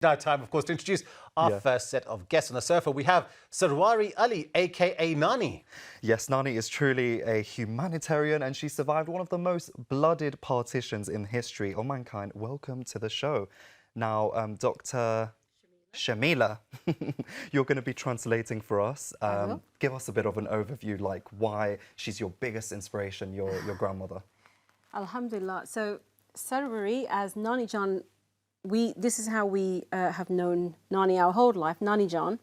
Now time, of course, to introduce our first set of guests on the sofa. We have Sarwari Ali, a.k.a. Nani. Yes, Nani is truly a humanitarian and she survived one of the most blooded partitions in history of mankind. Welcome to the show. Now, Dr. Shameela, you're going to be translating for us. Give us a bit of an overview, like why she's your biggest inspiration, your grandmother. Alhamdulillah. So, Sarwari, as Nani Jan, this is how we have known Nani our whole life, Nani Jan.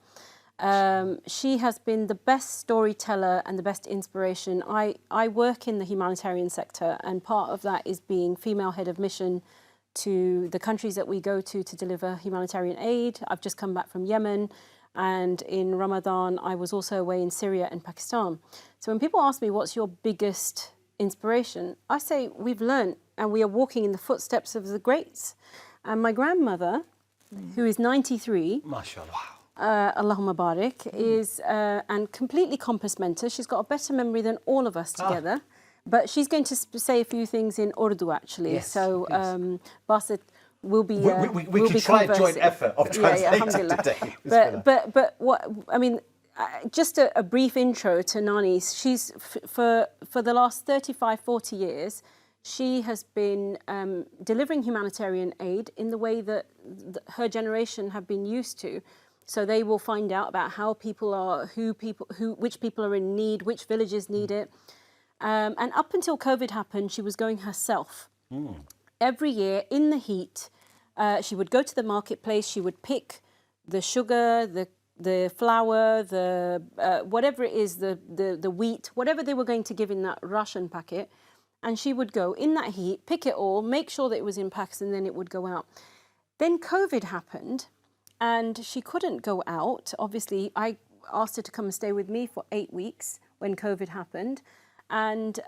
She has been the best storyteller and the best inspiration. I work in the humanitarian sector, and part of that is being female head of mission to the countries that we go to deliver humanitarian aid. I've just come back from Yemen, and in Ramadan I was also away in Syria and Pakistan. So when people ask me what's your biggest inspiration, I say we've learnt and we are walking in the footsteps of the greats. And my grandmother, who is 93, MashaAllah, Allahumma barik, is and completely compass mentor. She's got a better memory than all of us together. But she's going to say a few things in Urdu, actually. Yes, so Basit will be we can try a joint effort of translating today. But what I mean, just a brief intro to Nani. She's for the last 35-40 years. She has been delivering humanitarian aid in the way that her generation have been used to. So they will find out about how people are, which people are in need, which villages need it. And up until COVID happened, she was going herself. Every year in the heat, she would go to the marketplace. She would pick the sugar, the flour, the whatever it is, the wheat, whatever they were going to give in that ration packet. And she would go in that heat, pick it all, make sure that it was in packs, and then it would go out. Then COVID happened, and she couldn't go out. Obviously, I asked her to come and stay with me for 8 weeks when COVID happened. And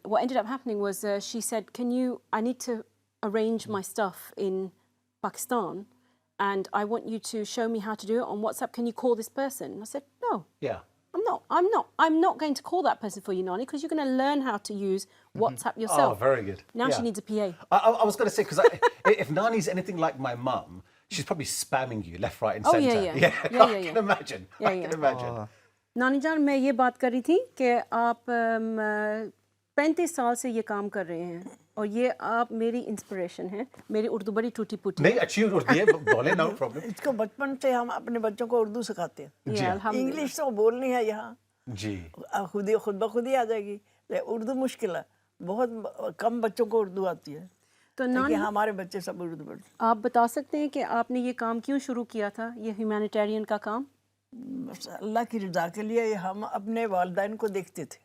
what ended up happening was she said, I need to arrange my stuff in Pakistan, and I want you to show me how to do it on WhatsApp. Can you call this person? And I said, no. Yeah. I'm not going to call that person for you, Nani, because you're going to learn how to use WhatsApp yourself. Oh, very good. Now she needs a PA. I was going to say, because if Nani's anything like my mum, she's probably spamming you left, right, and centre. I can imagine. I can imagine. नानी जान, मैं ये बात कर रही थी कि आप 35 साल से ये काम कर रहे हैं और ये आप मेरी इंस्पिरेशन हैं. मेरी उर्दू बड़ी टूटी फूटी नहीं, अच्छी उर्दू है, बोले, नो प्रॉब्लम. इसको बचपन से हम अपने बच्चों को उर्दू सिखाते हैं. इंग्लिश तो बोलनी है यहाँ जी, खुद ब खुद ही आ जाएगी. उर्दू मुश्किल है, बहुत कम बच्चों को उर्दू आती है. तो नानी, हमारे बच्चे सब उर्दू पढ़ते. आप बता सकते हैं कि आपने ये काम क्यों शुरू किया था, ये ह्यूमैनिटेरियन का काम? अल्लाह की रज़ा के लिए. हम अपने वालिदैन को देखते थे,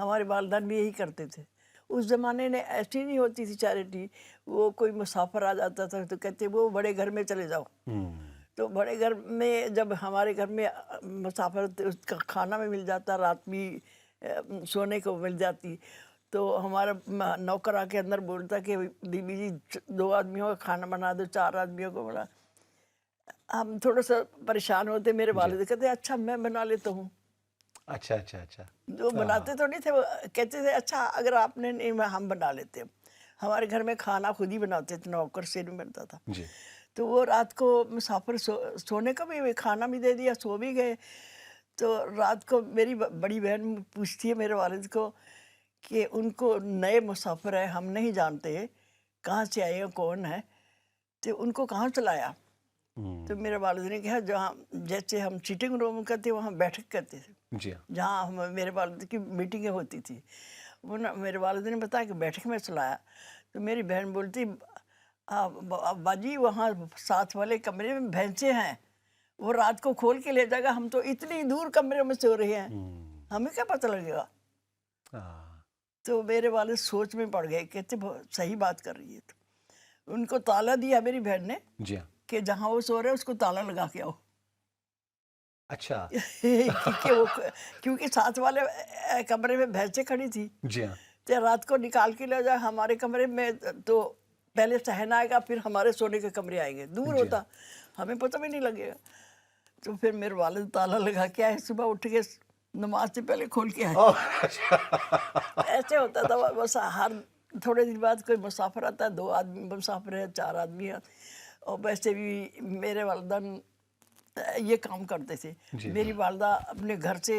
हमारे वालिदैन भी यही करते थे. उस ज़माने में ऐसी नहीं होती थी चैरिटी. वो कोई मुसाफिर आ जाता था तो कहते वो बड़े घर में चले जाओ. तो बड़े घर में जब हमारे घर में मुसाफिर उसका खाना भी मिल जाता, रात भी सोने को मिल जाती, तो हमारा नौकर आके अंदर बोलता कि बीबी जी 2 आदमियों का खाना बना दो, 4 आदमियों को बना. हम थोड़ा सा परेशान होते. मेरे वालिद कहते अच्छा मैं बना लेता हूँ. अच्छा अच्छा अच्छा. वो बनाते तो नहीं थे, वो कहते थे अच्छा अगर आपने नहीं हम बना लेते. हमारे घर में खाना खुद ही बनाते थे, नौकर से नहीं बनता था जी. तो वो रात को मुसाफिर सोने का भी खाना भी दे दिया, सो भी गए. तो रात को मेरी बड़ी बहन पूछती है मेरे वालिद को कि उनको नए मुसाफिर है, हम नहीं जानते कहाँ से आए हैं, कौन है, तो उनको कहाँ से लाया. तो मेरे वालिद ने कहा जहाँ जैसे हम सीटिंग रूम करते वहाँ बैठक करते थे जी, जहाँ हम मेरे वालिद की मीटिंगें होती थी. वो ना मेरे वालिद ने बताया कि बैठक में चलाया. तो मेरी बहन बोलती बाजी वहाँ साथ वाले कमरे में भैंसे हैं, वो रात को खोल के ले जाएगा, हम तो इतनी दूर कमरे में सो रहे हैं, हमें क्या पता लगेगा. तो मेरे वालिद सोच में पड़ गए, कहते सही बात कर रही है. तो उनको ताला दिया मेरी बहन ने जी कि जहाँ वो सो रहे उसको ताला लगा के आओ. अच्छा. क्योंकि साथ वाले कमरे में भैंसें खड़ी थी जी. तो रात को निकाल के ले जाए हमारे कमरे में, तो पहले सहन आएगा, फिर हमारे सोने के कमरे आएंगे. दूर होता, हमें पता भी नहीं लगेगा. तो फिर मेरे वालिद ताला लगा के आए, सुबह उठ के नमाज से पहले खोल के आए. ऐसे होता था. बस हर थोड़े दिन बाद कोई मुसाफिर आता है, 2 आदमी मुसाफिर है, 4 आदमी है. और वैसे भी मेरे वालिदान ये काम करते थे। मेरी वालिदा अपने घर से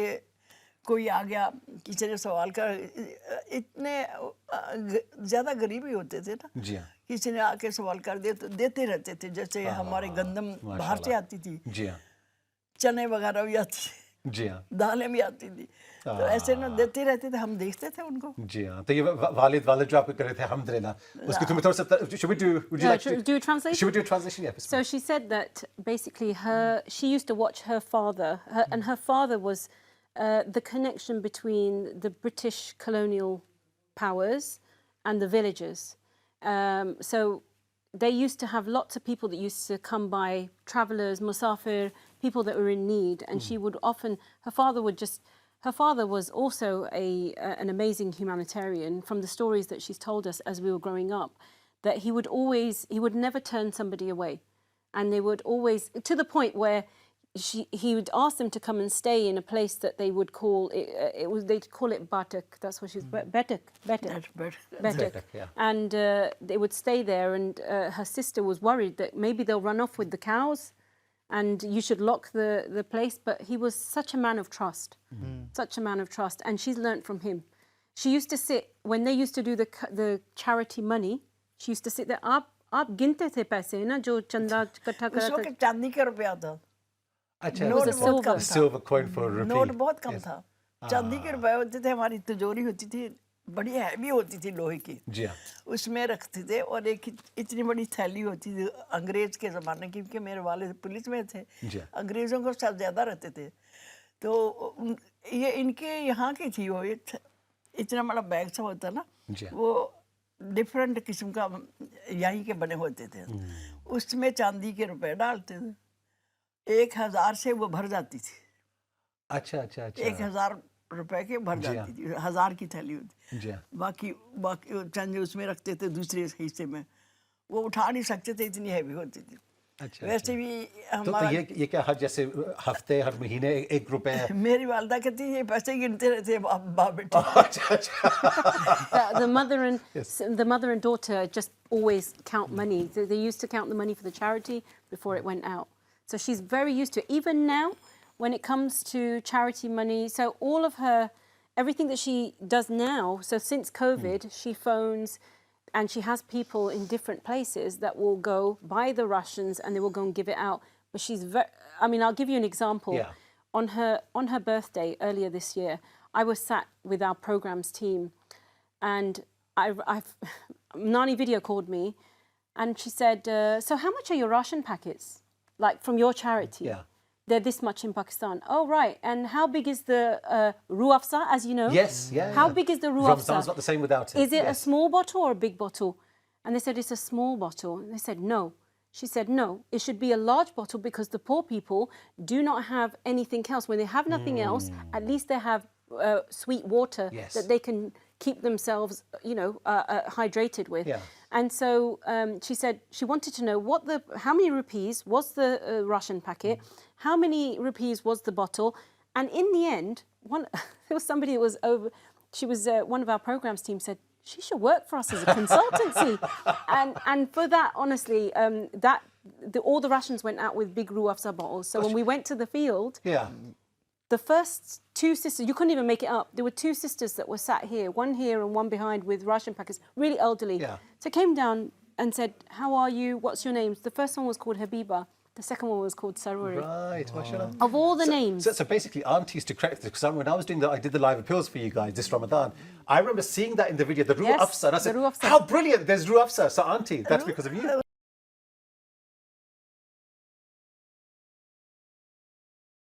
कोई आ गया, किसी ने सवाल कर, इतने ज़्यादा गरीब ही होते थे ना, किसी ने आके सवाल कर दिया तो देते रहते थे। जैसे हमारे गंदम बाहर से आती थी, चने वगैरह भी आती थी, जी हाँ, दालें भी आती थी, तो ऐसे ना देते रहते थे, हम देखते थे उनको। जी हाँ, तो ये वालिद जो आपको कर रहे थे अल्हम्दुलिल्लाह, उसकी तुम्हें थोड़ा सा would you like to do a translation? Should we do a translation? Yeah. So she said that basically she used to watch her father, and her father was the connection between the British colonial powers and the villagers. So they used to have lots of people that used to come by, travellers, musafir, people that were in need, and she would often, her father was also an amazing humanitarian. From the stories that she's told us as we were growing up, that he would never turn somebody away, and they would always, to the point where he would ask them to come and stay in a place that they would call they'd call it batak. That's what she's batak. Yeah. And they would stay there, and her sister was worried that maybe they'll run off with the cows, and you should lock the place. But he was such a man of trust, such a man of trust, and she's learnt from him. She used to sit when they used to do the charity money. She used to sit there. आप गिनते थे पैसे ना जो चंदा इकट्ठा करा था. उस वक्त चांदी का रुपया था. अच्छा, नोट बहुत कम था. Silver coin for a rupee. Note बहुत कम था. चांदी के रुपए होते थे. हमारी तिजोरी होती थी, बड़ी हैवी होती थी लोहे की. जी हाँ. उसमें रखते थे, और एक इतनी बड़ी थैली होती थी अंग्रेज के ज़माने की, क्योंकि मेरे वाले पुलिस में थे. अंग्रेज़ों को साथ ज़्यादा रहते थे, तो ये इनके यहाँ की थी. वो इतना बड़ा बैग सा होता ना, वो डिफरेंट किस्म का यहीं के बने होते थे. उसमें चांदी के रुपए डालते थे. 1000 से वो भर जाती थी. अच्छा. 1000 रुपए के भर जाती थी. 1000 की थैली होती. बाकी चंद उसमें रखते थे दूसरे हिस्से में. वो उठा नहीं सकते थे, इतनी हैवी होती थी. अच्छा. वैसे भी हमारा तो ये क्या हर जैसे हफ्ते हर महीने 1 रुपए. मेरी वालिदा कहती है ये पैसे गिनते रहते बाप बेटे. अच्छा. The mother and daughter just always count money. They used to count the money for the charity before it went out. So she's very used to it. Even now, when it comes to charity money, so all of everything that she does now, so since COVID, she phones and she has people in different places that will go buy the rations and they will go and give it out. But she's I'll give you an example. Yeah. On her birthday earlier this year, I was sat with our programs team, and Nani video called me, and she said, so how much are your ration packets? Like from your charity? Yeah. They're this much in Pakistan. Oh, right. And how big is the Ruh Afza, as you know? Yes, yeah. How big is the Ruh Afza? Ramadan's not the same without it. Is it a small bottle or a big bottle? And they said, it's a small bottle. And they said, no. She said, no, it should be a large bottle, because the poor people do not have anything else. When they have nothing else, at least they have sweet water that they can keep themselves, hydrated with. Yeah. And so she said she wanted to know how many rupees was the ration packet, how many rupees was the bottle, and in the end, there was somebody that was over. She was one of our programs team said she should work for us as a consultancy, and for that, honestly, all the rations went out with big Ruh Afza bottles. So when we went to the field, the first 2 sisters, you couldn't even make it up. There were 2 sisters that were sat here and one behind with ration packets, really elderly. Yeah. So came down and said, how are you? What's your names? The first one was called Habiba. The second one was called Sarori. Right, mashallah. Of all the names. So basically, aunties to correct this, because when I did the live appeals for you guys this Ramadan, I remember seeing that in the video, the Ruh Afza, and I said, how brilliant, there's Ruh Afza. So auntie, that's because of you.